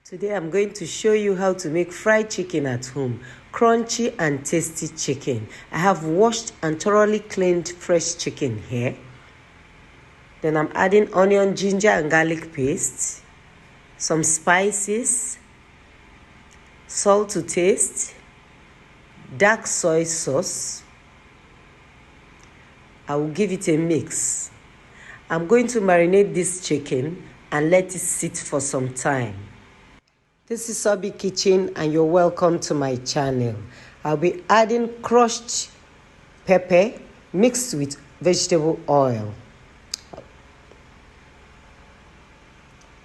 Today I'm going to show you how to make fried chicken at home. Crunchy and tasty chicken. I have washed and thoroughly cleaned fresh chicken here. Then I'm adding onion, ginger and garlic paste, some spices, salt to taste, dark soy sauce. I will give it a mix. I'm going to marinate this chicken and let it sit for some time. This is Obi Kitchen and you're welcome to my channel. I'll be adding crushed pepper mixed with vegetable oil.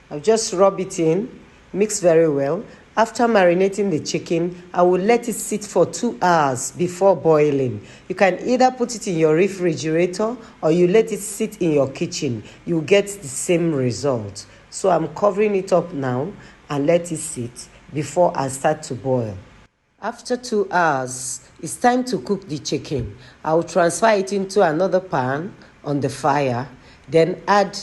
I'll just rub it in, mix very well. After marinating the chicken, I will let it sit for 2 hours before boiling. You can either put it in your refrigerator or you let it sit in your kitchen. You'll get the same result. So I'm covering it up now and let it sit before I start to boil. After 2 hours, it's time to cook the chicken. I will transfer it into another pan on the fire, then add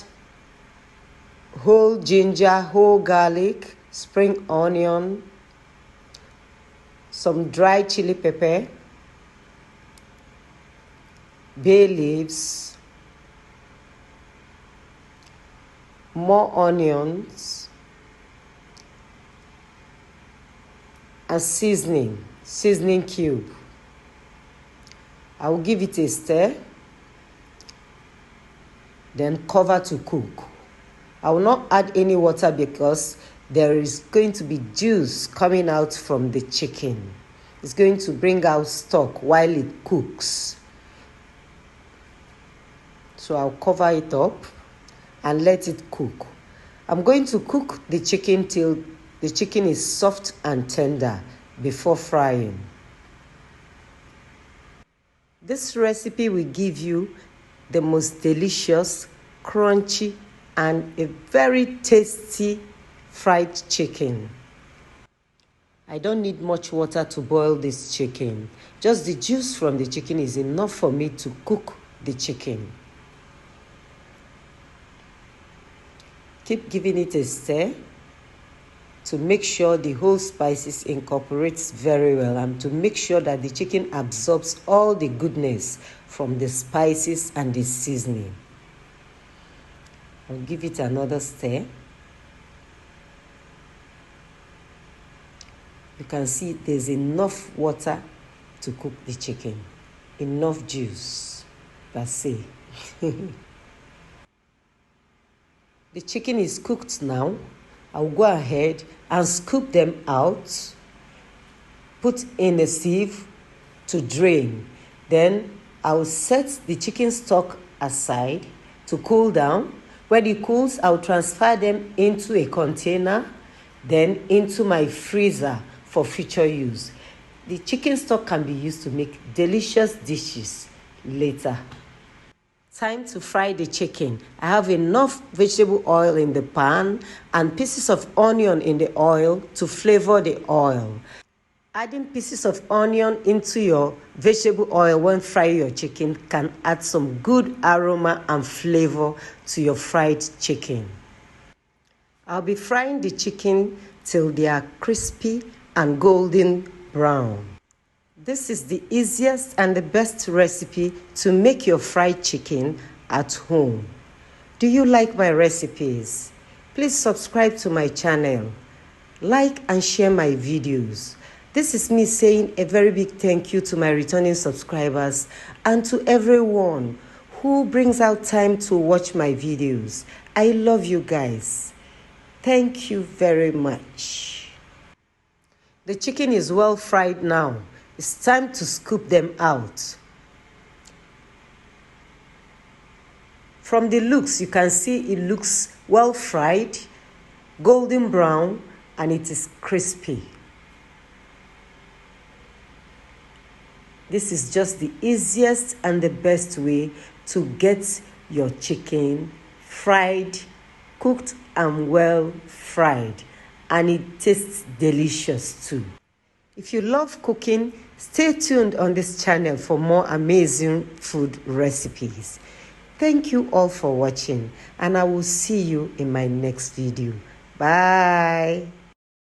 whole ginger, whole garlic, spring onion, some dry chili pepper, bay leaves, more onions, and seasoning cube. I will give it a stir, then cover to cook. I will not add any water because there is going to be juice coming out from the chicken. It's going to bring out stock while it cooks. So I'll cover it up and let it cook. I'm going to cook the chicken till the chicken is soft and tender before frying. This recipe will give you the most delicious, crunchy, and a very tasty fried chicken. I don't need much water to boil this chicken. Just the juice from the chicken is enough for me to cook the chicken. Keep giving it a stir to make sure the whole spices incorporates very well and to make sure that the chicken absorbs all the goodness from the spices and the seasoning. I'll give it another stir. You can see there's enough water to cook the chicken. Enough juice. That's it. The chicken is cooked now. I'll go ahead and scoop them out. Put in a sieve to drain. Then I'll set the chicken stock aside to cool down. When it cools, I'll transfer them into a container, then into my freezer for future use. The chicken stock can be used to make delicious dishes later. Time to fry the chicken. I have enough vegetable oil in the pan and pieces of onion in the oil to flavor the oil. Adding pieces of onion into your vegetable oil when frying your chicken can add some good aroma and flavor to your fried chicken. I'll be frying the chicken till they are crispy and golden brown. This is the easiest and the best recipe to make your fried chicken at home. Do you like my recipes? Please subscribe to my channel. Like and share my videos. This is me saying a very big thank you to my returning subscribers and to everyone who brings out time to watch my videos. I love you guys. Thank you very much. The chicken is well fried now. It's time to scoop them out. From the looks, you can see it looks well fried, golden brown, and it is crispy. This is just the easiest and the best way to get your chicken fried, cooked and well fried. And it tastes delicious too. If you love cooking, stay tuned on this channel for more amazing food recipes. Thank you all for watching, and I will see you in my next video. Bye.